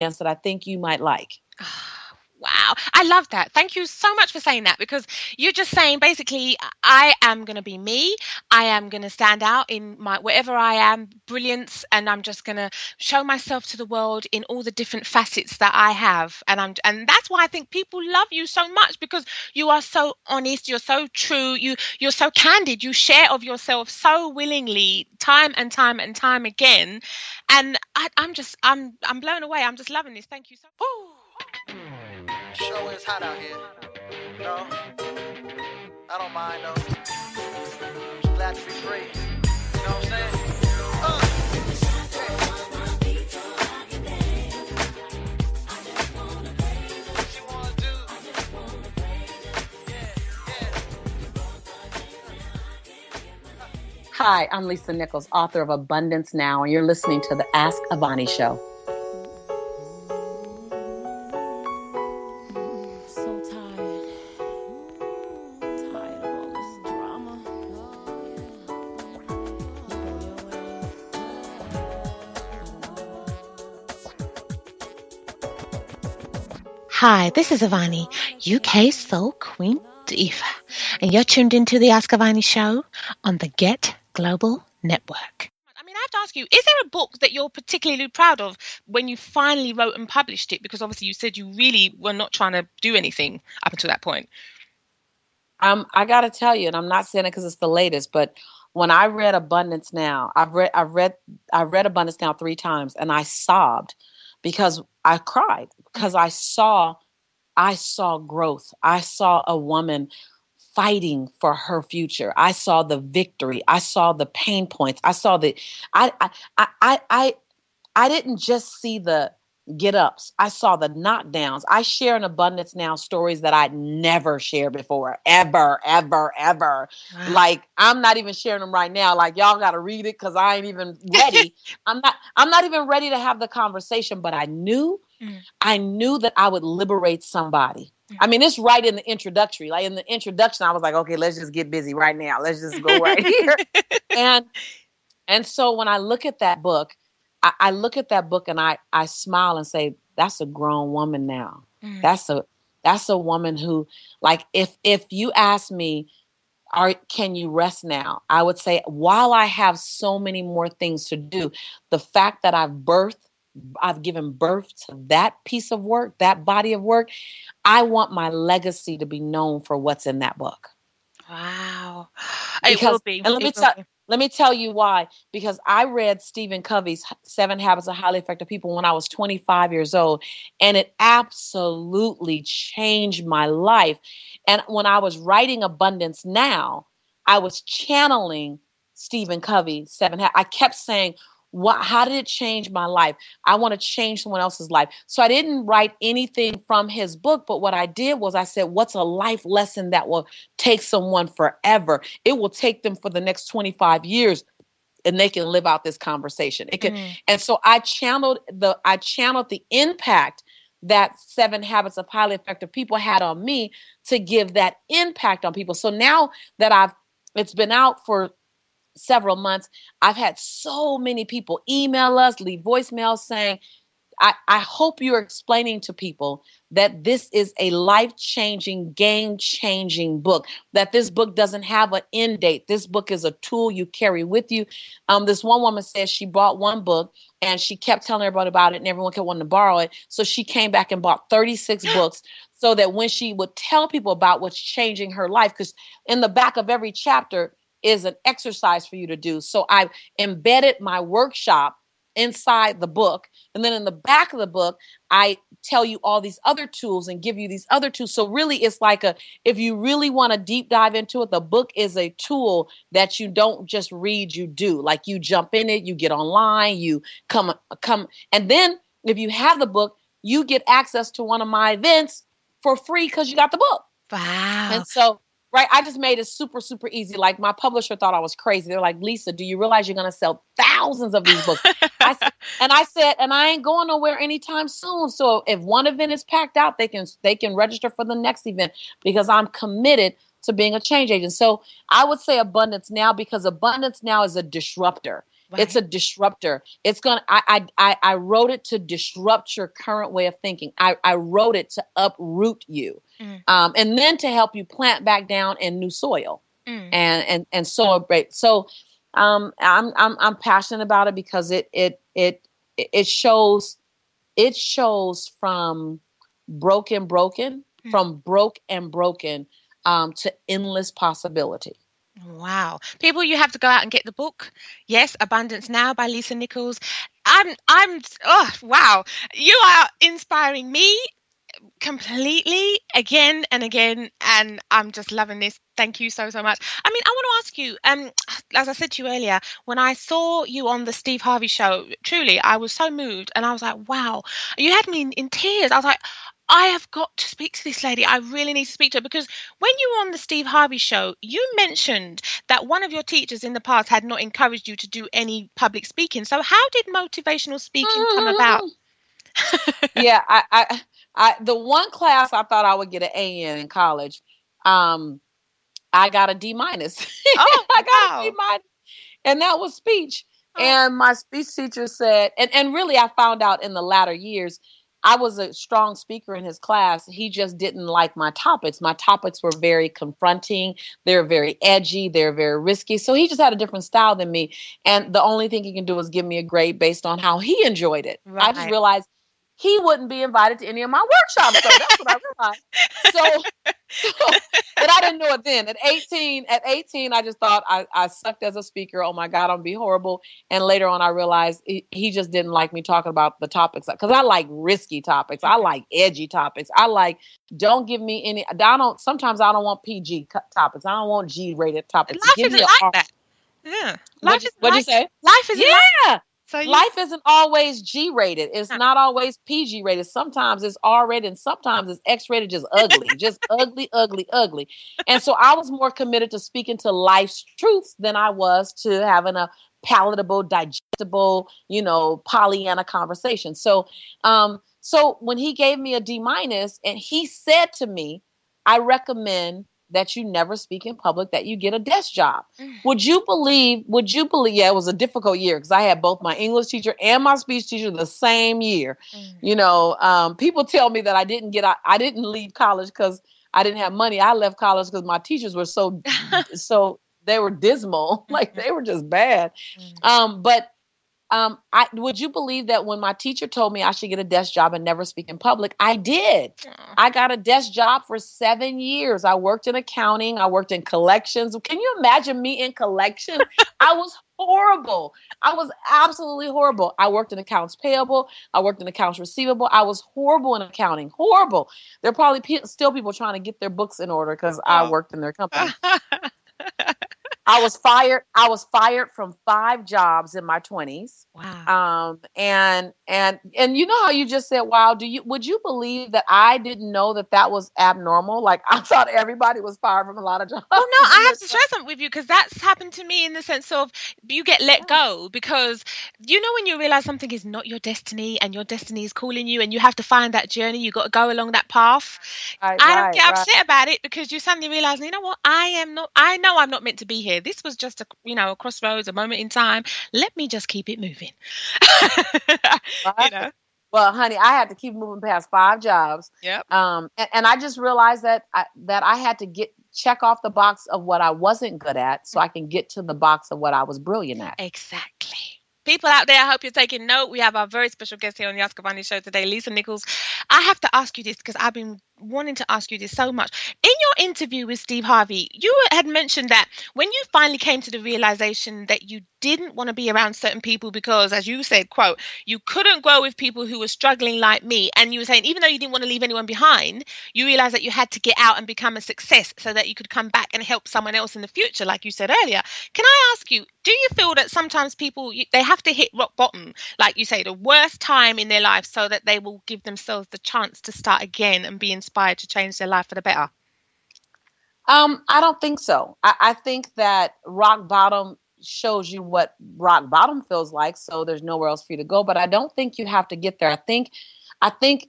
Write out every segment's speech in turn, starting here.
that I think you might like. Wow. I love that. Thank you so much for saying that, because you're just saying basically, I am going to be me. I am going to stand out in my wherever I am, brilliance, and I'm just going to show myself to the world in all the different facets that I have. And that's why I think people love you so much, because you are so honest, you're so true, you're so candid, you share of yourself so willingly time and time and time again. And I'm blown away. I'm just loving this. Thank you so Sure is hot out here. No, I don't mind though. Just glad to be free. You know what I'm saying? What you wanna do? Hi, I'm Lisa Nichols, author of Abundance Now, and you're listening to the Ask Avani Show. So tired. Tired of all this drama. Hi, this is Avani, UK Soul Queen Diva, and you're tuned into the Ask Avani Show on the Get Global Network. I mean, I have to ask you, is there a book that you're particularly proud of when you finally wrote and published it? Because obviously you said you really were not trying to do anything up until that point. I got to tell you, and I'm not saying it because it's the latest, but when I read Abundance Now, I read Abundance Now 3 times, and I sobbed because I cried because I saw growth. I saw a woman fighting for her future. I saw the victory. I saw the pain points. I saw I didn't just see the get ups. I saw the knockdowns. I share in Abundance Now stories that I'd never shared before, ever, ever, ever. Wow. Like, I'm not even sharing them right now. Like, y'all got to read it because I ain't even ready. I'm not even ready to have the conversation, but I knew that I would liberate somebody. I mean, it's right in the introductory. Like in the introduction, I was like, okay, let's just get busy right now. Let's just go right here. And so when I look at that book, I look at that book and I smile and say, that's a grown woman now. That's a woman who, like, if you ask me, can you rest now? I would say, while I have so many more things to do, the fact that I've given birth to that piece of work, that body of work, I want my legacy to be known for what's in that book. Wow. Because, It will be. and let me tell you why. Because I read Stephen Covey's 7 Habits of Highly Effective People when I was 25 years old, and it absolutely changed my life. And when I was writing Abundance Now, I was channeling Stephen Covey's 7 Habits. I kept saying, how did it change my life? I want to change someone else's life. So I didn't write anything from his book, but what I did was I said, what's a life lesson that will take someone forever? It will take them for the next 25 years and they can live out this conversation. It can, and so I channeled the impact that 7 Habits of Highly Effective People had on me to give that impact on people. So now that it's been out for several months, I've had so many people email us, leave voicemails saying, I hope you're explaining to people that this is a life-changing, game-changing book, that this book doesn't have an end date. This book is a tool you carry with you. This one woman says she bought one book and she kept telling everybody about it and everyone kept wanting to borrow it. So she came back and bought 36 books so that when she would tell people about what's changing her life, because in the back of every chapter is an exercise for you to do. So I've embedded my workshop inside the book. And then in the back of the book, I tell you all these other tools and give you these other tools. So really it's like if you really want to deep dive into it, the book is a tool that you don't just read, you do. Like you jump in it, you get online, you come. And then if you have the book, you get access to one of my events for free because you got the book. Wow. And so, right, I just made it super, super easy. Like my publisher thought I was crazy. They're like, Lisa, do you realize you're going to sell thousands of these books? I said, and I ain't going nowhere anytime soon. So if one event is packed out, they can register for the next event because I'm committed to being a change agent. So I would say Abundance Now because Abundance Now is a disruptor. It's a disruptor. It's gonna. I wrote it to disrupt your current way of thinking. I wrote it to uproot you, and then to help you plant back down in new soil, and sow a great. So, I'm passionate about it because it shows from broken, from broke and broken, to endless possibility. Wow. People, you have to go out and get the book. Yes, Abundance Now by Lisa Nichols. Oh, wow. You are inspiring me completely again and again, and I'm just loving this. Thank you so much. I mean, I want to ask you, as I said to you earlier, when I saw you on the Steve Harvey show, truly I was so moved, and I was like, wow, you had me in tears. I was like, I have got to speak to this lady. I really need to speak to her, because when you were on the Steve Harvey show, you mentioned that one of your teachers in the past had not encouraged you to do any public speaking. So how did motivational speaking come about? Yeah, I the one class I thought I would get an A in college, I got a D minus. Oh, I got wow. a D minus, and that was speech. And my speech teacher said, and really I found out in the latter years, I was a strong speaker in his class. He just didn't like my topics. My topics were very confronting. They're very edgy. They're very risky. So he just had a different style than me. And the only thing he can do is give me a grade based on how he enjoyed it. Right. I just realized he wouldn't be invited to any of my workshops. So that's what I realized. And I didn't know it then. At 18, I just thought I sucked as a speaker. Oh my God, I'm gonna be horrible. And later on, I realized he just didn't like me talking about the topics, because I like risky topics. I like edgy topics. I like, don't give me any. Sometimes I don't want PG topics. I don't want G-rated topics. Life isn't like that. Yeah. What'd you say? Life isn't like that. So life isn't always G-rated. It's not always PG-rated. Sometimes it's R-rated, and sometimes it's X-rated, just ugly, just ugly, ugly, ugly. And so I was more committed to speaking to life's truths than I was to having a palatable, digestible, Pollyanna conversation. So when he gave me a D minus, and he said to me, I recommend that you never speak in public, that you get a desk job. Would you believe, yeah, it was a difficult year, because I had both my English teacher and my speech teacher the same year. People tell me that I didn't leave college because I didn't have money. I left college because my teachers were so they were dismal, like they were just bad. Would you believe that when my teacher told me I should get a desk job and never speak in public, I did. I got a desk job for 7 years. I worked in accounting. I worked in collections. Can you imagine me in collections? I was horrible. I was absolutely horrible. I worked in accounts payable. I worked in accounts receivable. I was horrible in accounting. Horrible. There are probably still people trying to get their books in order because I worked in their company. I was fired from 5 jobs in my 20s. Wow. And you know how you just said, wow, would you believe that I didn't know that was abnormal? Like, I thought everybody was fired from a lot of jobs. Well, no, I have to share something with you, because that's happened to me in the sense of you get let go, because when you realize something is not your destiny and your destiny is calling you, and you have to find that journey, you got to go along that path. I don't get upset about it, because you suddenly realize, you know what, I know I'm not meant to be here. This was just a crossroads, a moment in time. Let me just keep it moving. Well, honey, I had to keep moving past 5 jobs. Yep. And I just realized that I had to check off the box of what I wasn't good at, so I can get to the box of what I was brilliant at. Exactly. People out there, I hope you're taking note. We have our very special guest here on the Ask-Avani show today, Lisa Nichols. I have to ask you this, because I've been wanting to ask you this so much. In your interview with Steve Harvey, you had mentioned that when you finally came to the realization that you didn't want to be around certain people because, as you said, quote, you couldn't grow with people who were struggling like me. And you were saying, even though you didn't want to leave anyone behind, you realized that you had to get out and become a success so that you could come back and help someone else in the future, like you said earlier. Can I ask you, do you feel that sometimes people, they have to hit rock bottom, like you say, the worst time in their life, so that they will give themselves the chance to start again and be inspired to change their life for the better? I don't think so. I think that rock bottom shows you what rock bottom feels like, so there's nowhere else for you to go. But I don't think you have to get there. I think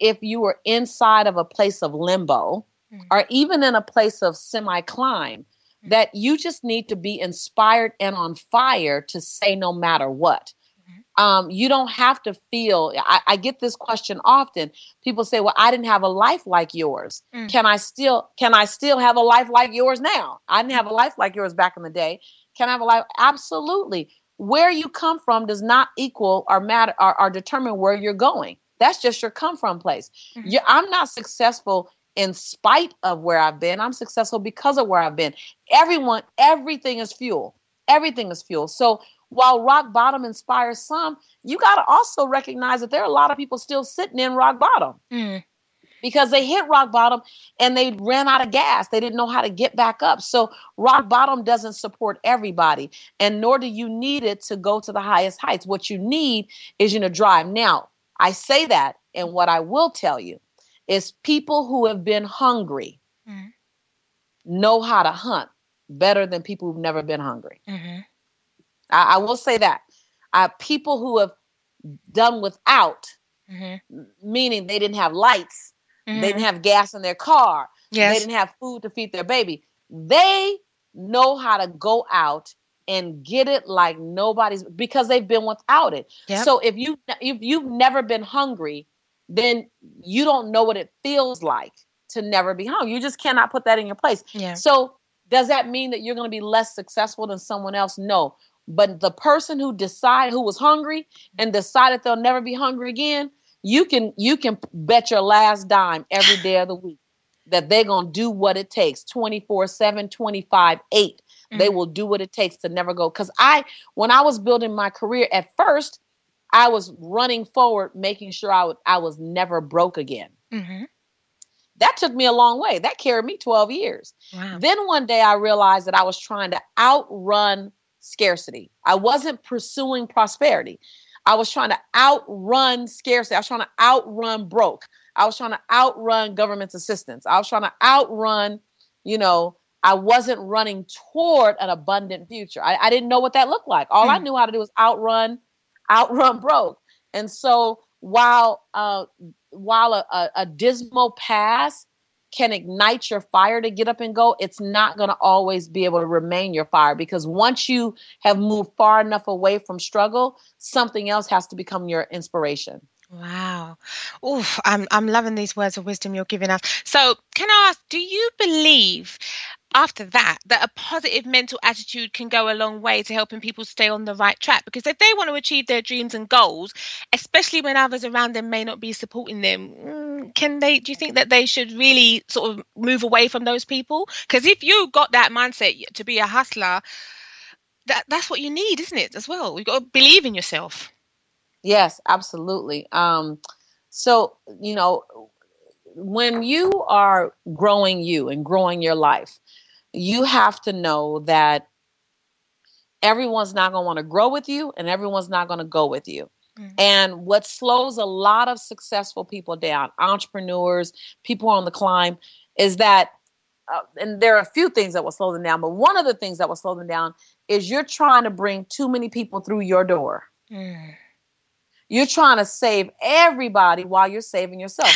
if you were inside of a place of limbo, or even in a place of semi-climb, that you just need to be inspired and on fire to say no matter what. You don't have to feel, I get this question often. People say, well, I didn't have a life like yours. Can I still have a life like yours now? I didn't have a life like yours back in the day. Can I have a life? Absolutely. Where you come from does not equal or matter or determine where you're going. That's just your come from place. I'm not successful in spite of where I've been. I'm successful because of where I've been. Everything is fuel. Everything is fuel. So while rock bottom inspires some, you got to also recognize that there are a lot of people still sitting in rock bottom because they hit rock bottom and they ran out of gas. They didn't know how to get back up. So rock bottom doesn't support everybody, and nor do you need it to go to the highest heights. What you need is drive. Now, I say that, and what I will tell you is people who have been hungry know how to hunt better than people who've never been hungry. I will say that. People who have done without, meaning they didn't have lights, they didn't have gas in their car, they didn't have food to feed their baby. They know how to go out and get it like nobody's, because they've been without it. Yep. So if you've never been hungry, then you don't know what it feels like to never be hungry. You just cannot put that in your place. Yeah. So does that mean that you're going to be less successful than someone else? No. But the person who was hungry and decided they'll never be hungry again, you can bet your last dime every day of the week that they're going to do what it takes 24/7, 25/8. They will do what it takes to never go. Because when I was building my career at first, I was running forward, making sure I was never broke again. That took me a long way. That carried me 12 years. Wow. Then one day I realized that I was trying to outrun scarcity. I wasn't pursuing prosperity. I was trying to outrun scarcity. I was trying to outrun broke. I was trying to outrun government's assistance. I was trying to outrun, I wasn't running toward an abundant future. I didn't know what that looked like. All I knew how to do was outrun broke. And so while a dismal past can ignite your fire to get up and go, it's not going to always be able to remain your fire, because once you have moved far enough away from struggle, something else has to become your inspiration. Wow. Oof, I'm loving these words of wisdom you're giving us. So can I ask, do you believe after that a positive mental attitude can go a long way to helping people stay on the right track? Because if they want to achieve their dreams and goals, especially when others around them may not be supporting them, do you think that they should really sort of move away from those people? Because if you got that mindset to be a hustler, that's what you need, isn't it, as well? You've got to believe in yourself. Yes, absolutely. So, when you are growing you and growing your life, you have to know that everyone's not going to want to grow with you and everyone's not going to go with you. And what slows a lot of successful people down, entrepreneurs, people on the climb, is that, and there are a few things that will slow them down, but one of the things that will slow them down is you're trying to bring too many people through your door. You're trying to save everybody while you're saving yourself.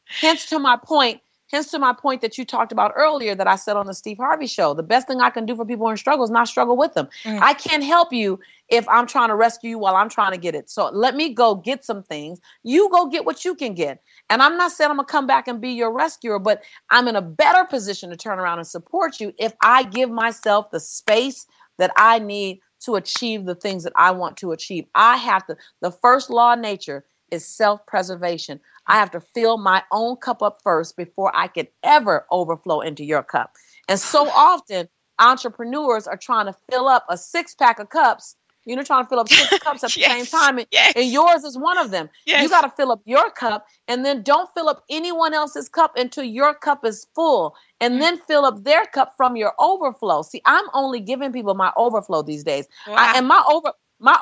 Hence to my point that you talked about earlier that I said on the Steve Harvey show. The best thing I can do for people in struggle is not struggle with them. I can't help you if I'm trying to rescue you while I'm trying to get it. So let me go get some things. You go get what you can get. And I'm not saying I'm going to come back and be your rescuer, but I'm in a better position to turn around and support you if I give myself the space that I need to achieve the things that I want to achieve. The first law of nature is self-preservation. I have to fill my own cup up first before I can ever overflow into your cup. And so often entrepreneurs are trying to fill up a 6-pack of cups, trying to fill up 6 cups at the same time. And yours is one of them. Yes. You got to fill up your cup, and then don't fill up anyone else's cup until your cup is full, and then fill up their cup from your overflow. See, I'm only giving people my overflow these days. Wow. And my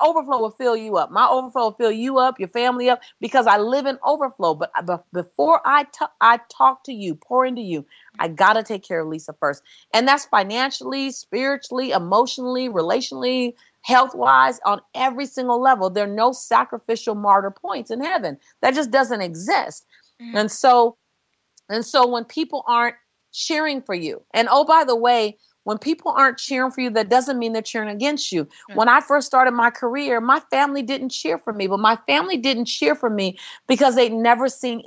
overflow will fill you up. My overflow will fill you up, your family up, because I live in overflow. But before I talk to you, pour into you, I got to take care of Lisa first. And that's financially, spiritually, emotionally, relationally, health-wise, on every single level. There are no sacrificial martyr points in heaven. That just doesn't exist. And so when people aren't cheering for you, and oh, by the way, When people aren't cheering for you, that doesn't mean they're cheering against you. Mm. When I first started my career, my family didn't cheer for me, but my family didn't cheer for me because they'd never seen